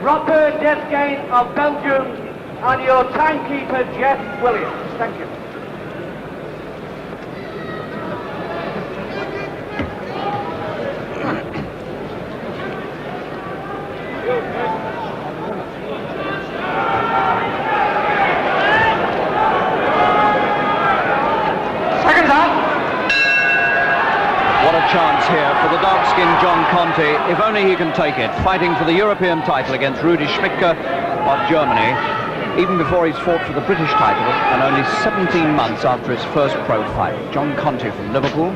Rocker Desgain of Belgium, and your timekeeper, Jeff Williams. Thank you. Second half. What a chance here for the dark-skinned John Conteh, if only he can take it, fighting for the European title against Rudiger Schmidtke of Germany, even before he's fought for the British title, and only 17 months after his first pro fight. John Conteh from Liverpool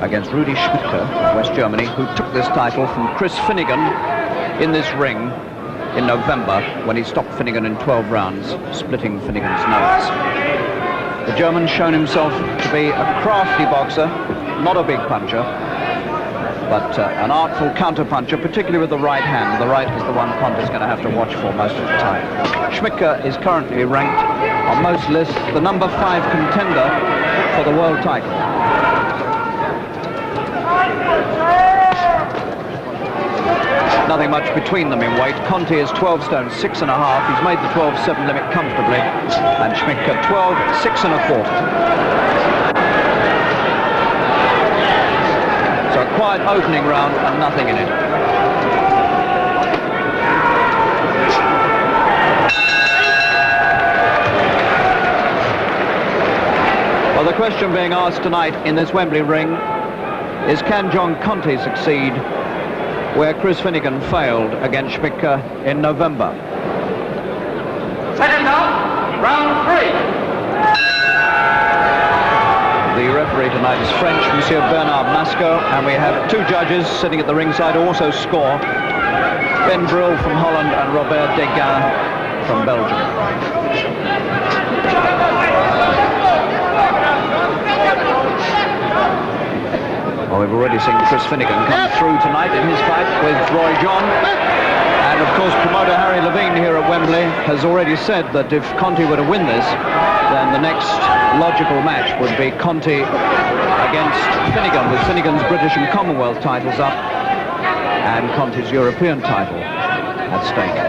against Rudiger Schmidtke of West Germany, who took this title from Chris Finnegan in this ring in November, when he stopped Finnegan in 12 rounds, splitting Finnegan's nose. The German's shown himself to be a crafty boxer, not a big puncher, but an artful counter-puncher, particularly with the right hand. The right is the one Conteh's going to have to watch for most of the time. Schmidtke is currently ranked on most lists the number 5 contender for the world title. Nothing much between them in weight. Conteh is 12 stone 6.5. He's made the 12-7 limit comfortably, and Schmidtke 12 6.25. So a quiet opening round and nothing in it. Well, the question being asked tonight in this Wembley ring is, can John Conteh succeed where Chris Finnegan failed against Schmidtke in November? Second half, round 3. The referee tonight is French, Monsieur Bernard Masco, and we have 2 judges sitting at the ringside who also score. Ben Brill from Holland and Robert Degas from Belgium. Well, we've already seen Chris Finnegan come through tonight in his fight with Roy John. And of course, promoter Harry Levine here at Wembley has already said that if Conteh were to win this, then the next logical match would be Conteh against Finnegan, with Finnegan's British and Commonwealth titles up and Conteh's European title at stake.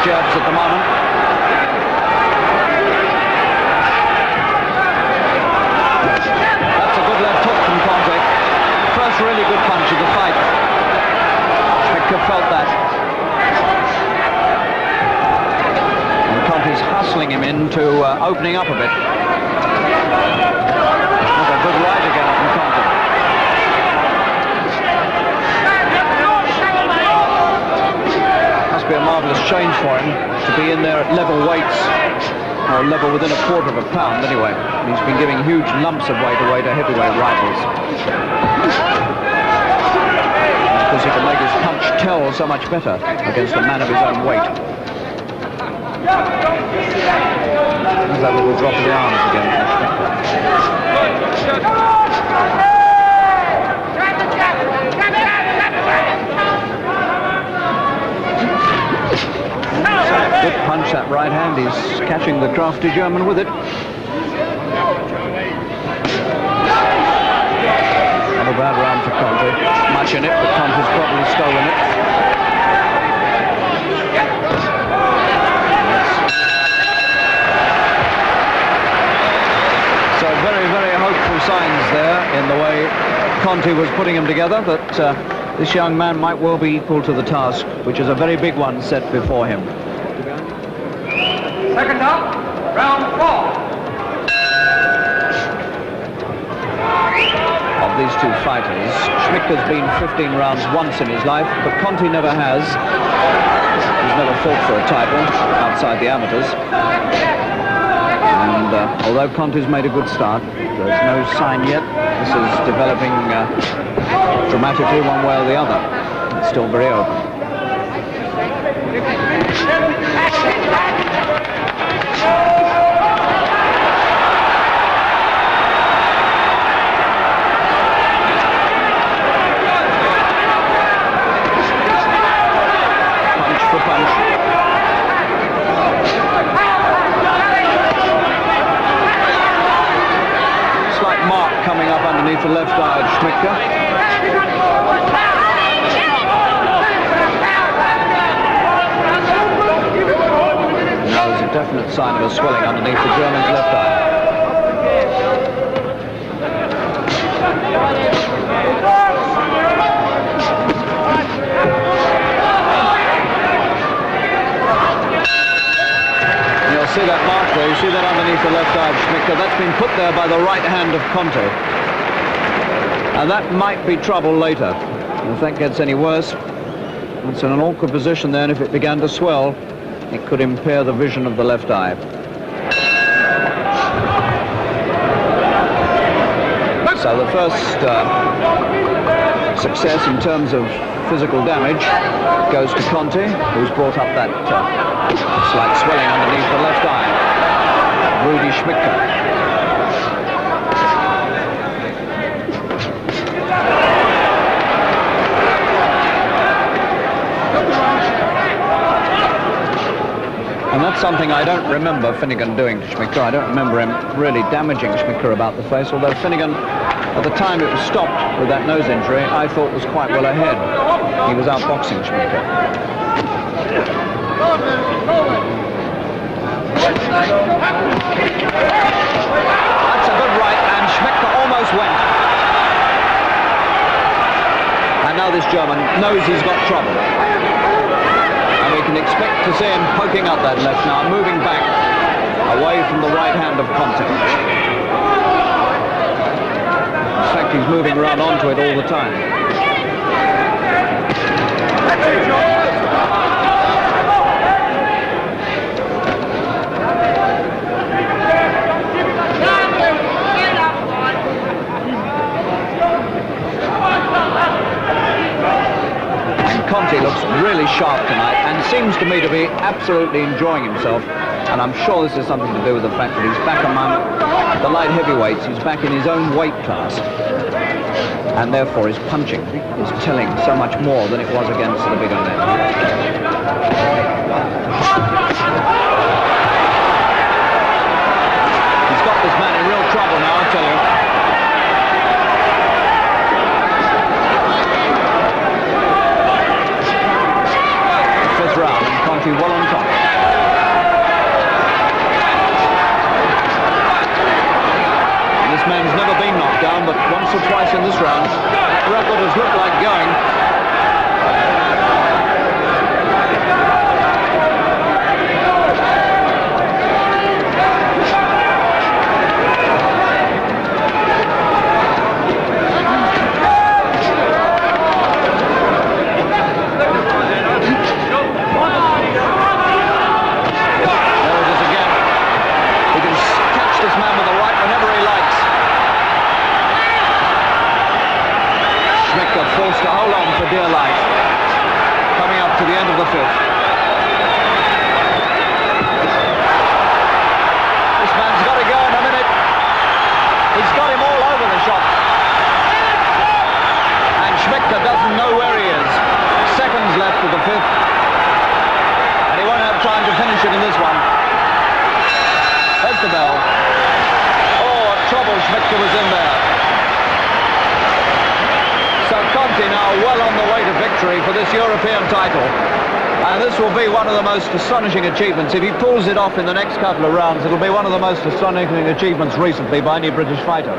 Jabs at the moment. That's a good left hook from Conteh. First really good punch of the fight. Schmidtke felt that. And Conteh's hustling him into opening up a bit. Another good right again from Conteh. Be a marvellous change for him to be in there at level weights, or level within a quarter of a pound anyway. He's been giving huge lumps of weight away to heavyweight rivals. Because he can make his punch tell so much better against a man of his own weight. There's that little drop of the arms again. Good punch, that right hand. He's catching the crafty German with it. Not a bad round for Conteh. Much in it, but Conteh's probably stolen it. So very, very hopeful signs there in the way Conteh was putting them together, that this young man might well be equal to the task, which is a very big one set before him. Second up, round 4. Of these 2 fighters, Schmidtke's been 15 rounds once in his life, but Conteh never has. He's never fought for a title outside the amateurs. And although Conteh's made a good start, there's no sign yet. This is developing dramatically one way or the other. It's still very open. Punch for punch. underneath the left eye of Schmidtke. Now there's a definite sign of a swelling underneath the German's left eye. You'll see that mark there, you see that underneath the left eye of Schmidtke. That's been put there by the right hand of Conteh. And that might be trouble later. If that gets any worse, it's in an awkward position then. If it began to swell, it could impair the vision of the left eye. So the first success in terms of physical damage goes to Conteh, who's brought up that slight swelling underneath the left eye. Rudiger Schmidtke. And that's something I don't remember Finnegan doing to Schmidtke. I don't remember him really damaging Schmidtke about the face, although Finnegan, at the time it was stopped with that nose injury, I thought was quite well ahead. He was outboxing Schmidtke. That's a good right, and Schmidtke almost went. And now this German knows he's got trouble. And we can expect to see him poking up that left now, moving back away from the right hand of Conteh. In fact, he's moving around onto it all the time. Conteh looks really sharp tonight and seems to me to be absolutely enjoying himself, and I'm sure this is something to do with the fact that he's back among the light heavyweights. He's back in his own weight class, and therefore his punching is telling so much more than it was against the bigger men. He's got this man in real trouble now, I tell you. Round, and Conteh well on top. And this man's never been knocked down, but once or twice in this round, that record has looked like going. Forced to hold on for dear life. Coming up to the end of the fifth. This man's got to go in a minute. He's got him all over the shop. And Schmidtke doesn't know where he is. Seconds left of the fifth. And he won't have time to finish it in this one. There's the bell. Oh, what trouble Schmidtke was in there. So Conteh now well on the way to victory for this European title. And this will be one of the most astonishing achievements. If he pulls it off in the next couple of rounds, it'll be one of the most astonishing achievements recently by any British fighter.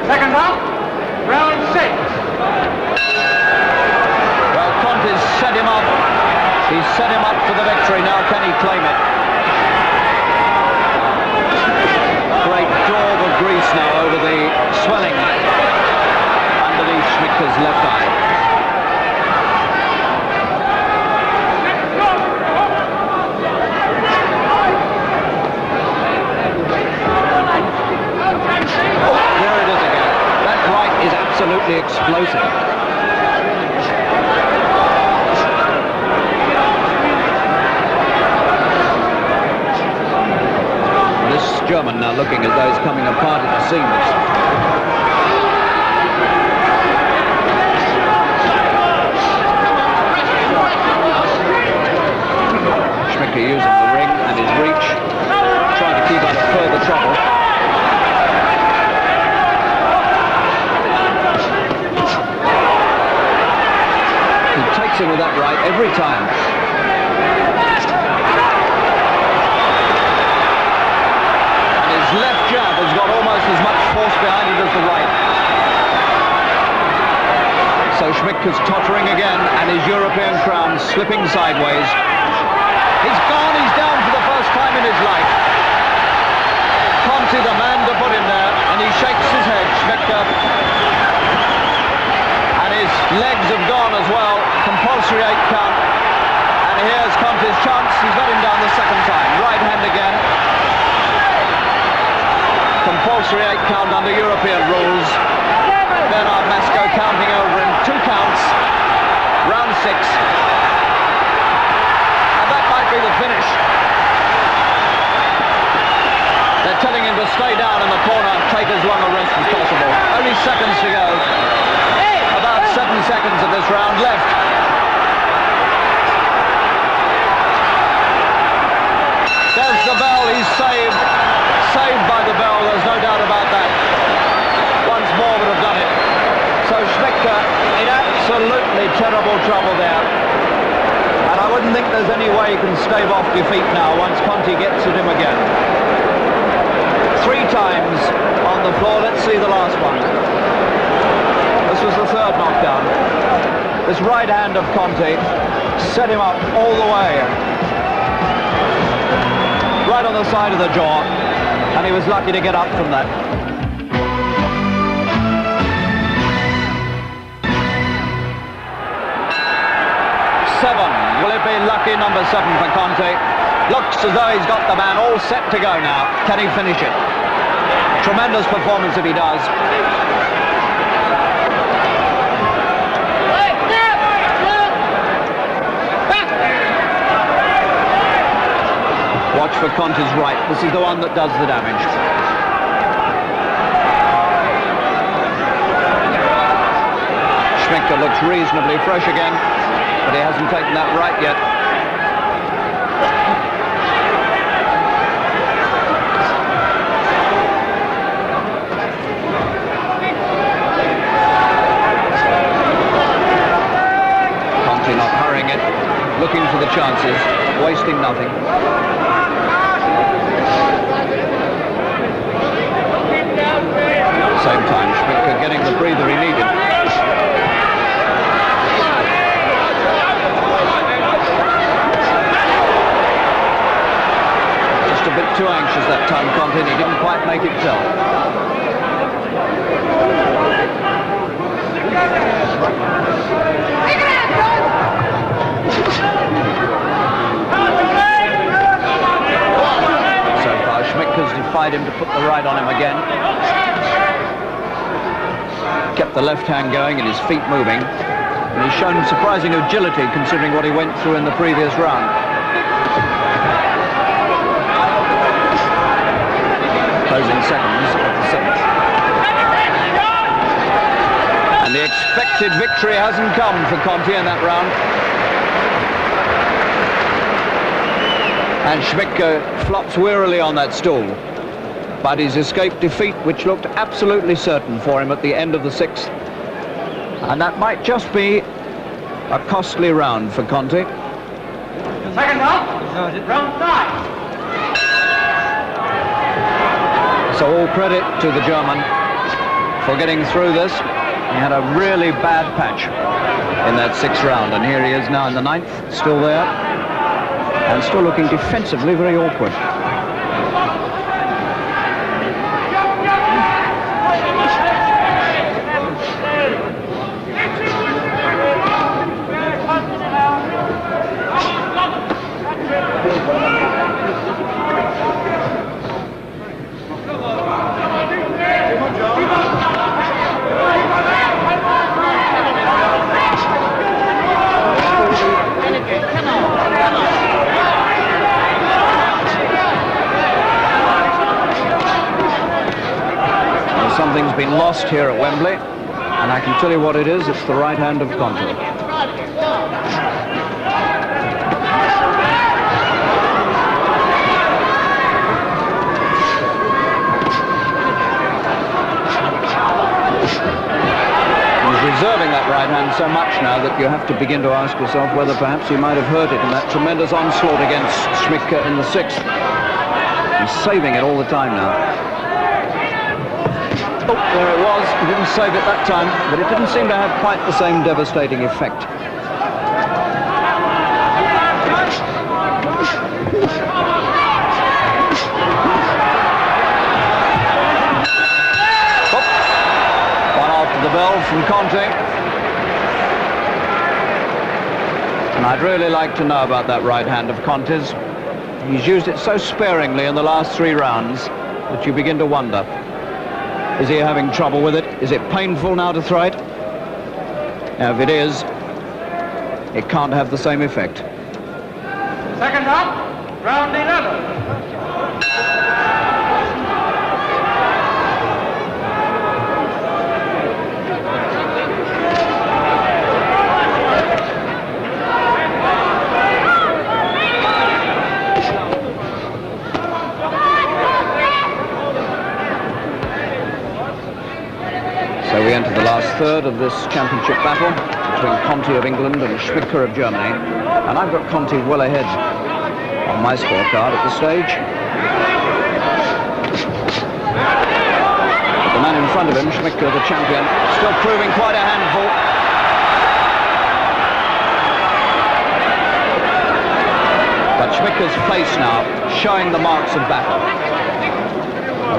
Second round, round 6. Well, Conteh's set him up. He's set him up for the victory. Now can he claim it? Great daub of grease now over the swelling underneath Schmidtke's left eye. Oh, there it is again. That right is absolutely explosive. This German now looking as though he's coming apart at the seams. Schmidtke using the ring and his reach, trying to keep out of further trouble. Schmidtke's tottering again, and his European crown slipping sideways. He's gone, he's down for the first time in his life. Conteh, the man to put him there, and he shakes his head, Schmidtke. And his legs have gone as well, compulsory 8 count. And here's Conteh's chance, he's let him down the second time. Right hand again. Compulsory 8 count under European rules. Bernard Masco counting over in 2 counts. Round 6. And that might be the finish. They're telling him to stay down in the corner, take as long a rest as possible. Only seconds to go. About 7 seconds of this round left. There's the bell, he's saved. Saved by the bell, there's no doubt about that. Once more would have done it. So Schmidtke in absolutely terrible trouble there. And I wouldn't think there's any way he can stave off defeat now once Conteh gets at him again. 3 times on the floor, let's see the last one. This was the 3rd knockdown. This right hand of Conteh set him up all the way. Right on the side of the jaw. And he was lucky to get up from that. 7. Will it be lucky number 7 for Conteh? Looks as though he's got the man all set to go now. Can he finish it? Tremendous performance if he does. Watch for Conteh's right. This is the one that does the damage. Schmidtke looks reasonably fresh again, but he hasn't taken that right yet. Conteh not hurrying it, looking for the chances, wasting nothing. Same time, Schmidtke getting the breather he needed. Just a bit too anxious that time, Conteh. He didn't quite make it tell. So far, Schmidtke's defied him to put the right on him again. Kept the left hand going and his feet moving, and he's shown surprising agility considering what he went through in the previous round. Closing seconds of the 7th. And the expected victory hasn't come for Conteh in that round. And Schmidtke flops wearily on that stool. But he's escaped defeat, which looked absolutely certain for him at the end of the 6th. And that might just be a costly round for Conteh. Second round, round 5. So all credit to the German for getting through this. He had a really bad patch in that 6th round, and here he is now in the 9th, still there, and still looking defensively very awkward. Something's been lost here at Wembley, and I can tell you what it is. It's the right hand of Conteh. He's reserving that right hand so much now that you have to begin to ask yourself whether perhaps he might have hurt it in that tremendous onslaught against Schmidtke in the 6th. He's saving it all the time now. Oh, there it was. He didn't save it that time, but it didn't seem to have quite the same devastating effect. One after the bell from Conteh. And I'd really like to know about that right hand of Conteh's. He's used it so sparingly in the last 3 rounds that you begin to wonder. Is he having trouble with it? Is it painful now to throw it? Now, if it is, it can't have the same effect. Second up, round 11. So we enter the last third of this championship battle between Conteh of England and Schmidtke of Germany. And I've got Conteh well ahead on my scorecard at this stage. But the man in front of him, Schmidtke, the champion, still proving quite a handful. But Schmidtke's face now showing the marks of battle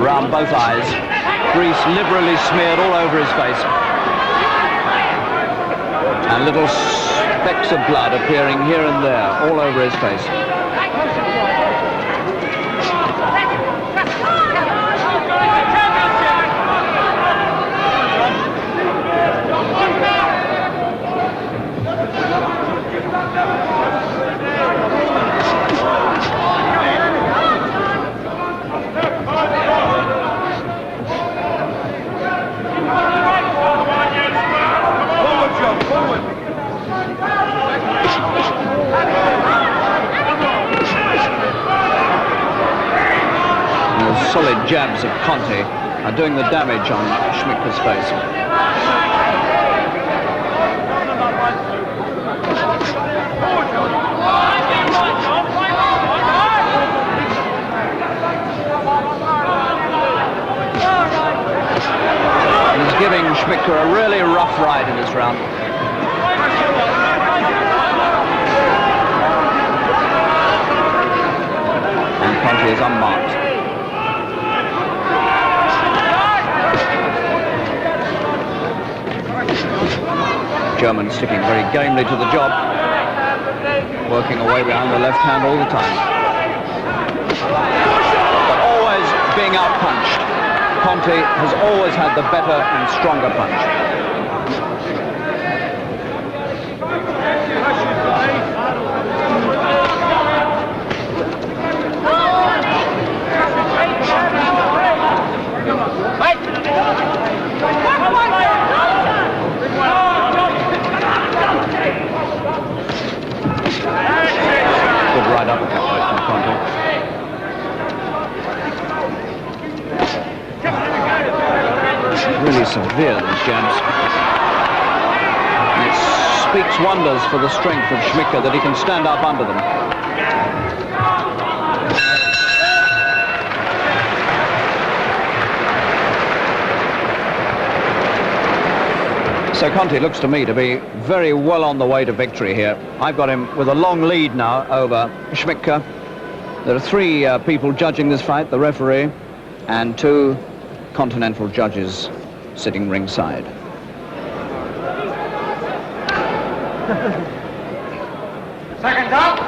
around both eyes. Grease liberally smeared all over his face. And little specks of blood appearing here and there, all over his face. Solid jabs of Conteh are doing the damage on Schmidtke's face. And he's giving Schmidtke a really rough ride in this round. And Conteh is unmarked. German sticking very gamely to the job, working away behind the left hand all the time. But always being outpunched. Conteh has always had the better and stronger punch. Good right uppercut from Conteh. Really severe, these jabs. And it speaks wonders for the strength of Schmidtke that he can stand up under them. So Conteh looks to me to be very well on the way to victory here. I've got him with a long lead now over Schmidtke. There are 3 people judging this fight, the referee and 2 continental judges sitting ringside. Second up,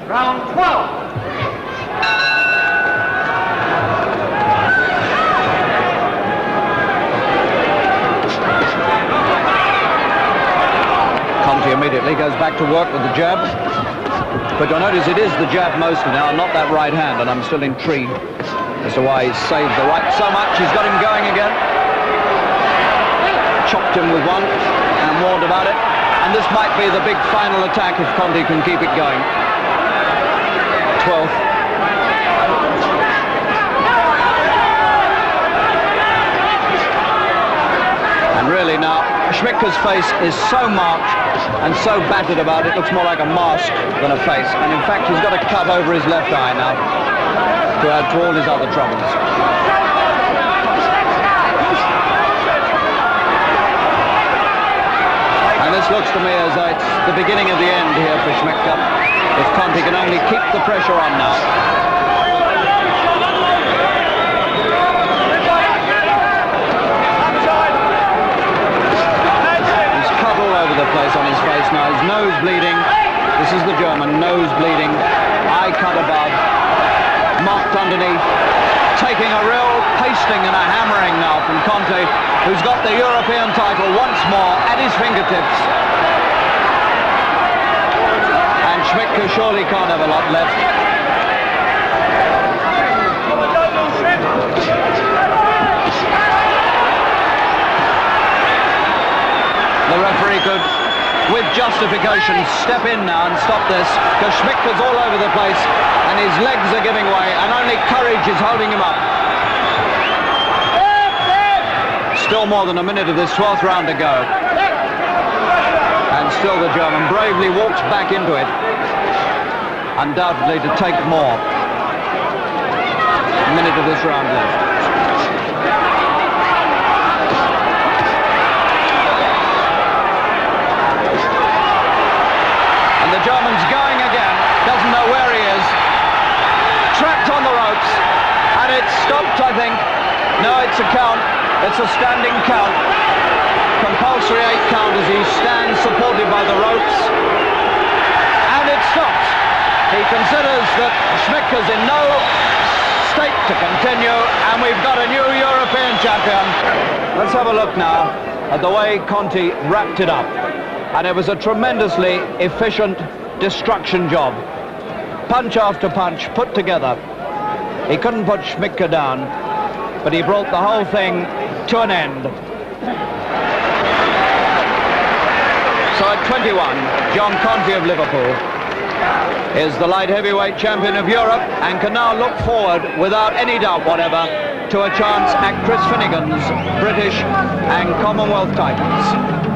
round 12. Conteh immediately goes back to work with the jab. But you'll notice it is the jab mostly now, not that right hand, and I'm still intrigued as to why he's saved the right so much. He's got him going again. Chopped him with one and warned about it. And this might be the big final attack if Conteh can keep it going. 12th. And really now, Schmidtke's face is so marked and so battered about it, looks more like a mask than a face. And in fact, he's got a cut over his left eye now to add to all his other troubles. And this looks to me as it's the beginning of the end here for Schmidtke, if Conteh can only keep the pressure on now. He's cut all over the place on his face now, his nose bleeding. This is the German, nose bleeding, eye cut above, marked underneath, taking a real pasting and a hammering now from Conteh, who's got the European title once more at his fingertips. And Schmidtke surely can't have a lot left. The referee could, with justification, step in now and stop this, because Schmidtke's all over the place and his legs are giving way and only courage is holding him up. Still more than a minute of this 12th round to go. And still the German bravely walks back into it, undoubtedly to take more. A minute of this round left. The German's going again, doesn't know where he is, trapped on the ropes, and it's stopped, I think. No, it's a count, it's a standing count, compulsory 8 count as he stands supported by the ropes, and it stops. He considers that Schmidtke's in no state to continue, and we've got a new European champion. Let's have a look now at the way Conteh wrapped it up. And it was a tremendously efficient destruction job. Punch after punch put together. He couldn't put Schmidtke down, but he brought the whole thing to an end. So at 21, John Conteh of Liverpool is the light heavyweight champion of Europe and can now look forward, without any doubt whatever, to a chance at Chris Finnegan's British and Commonwealth titles.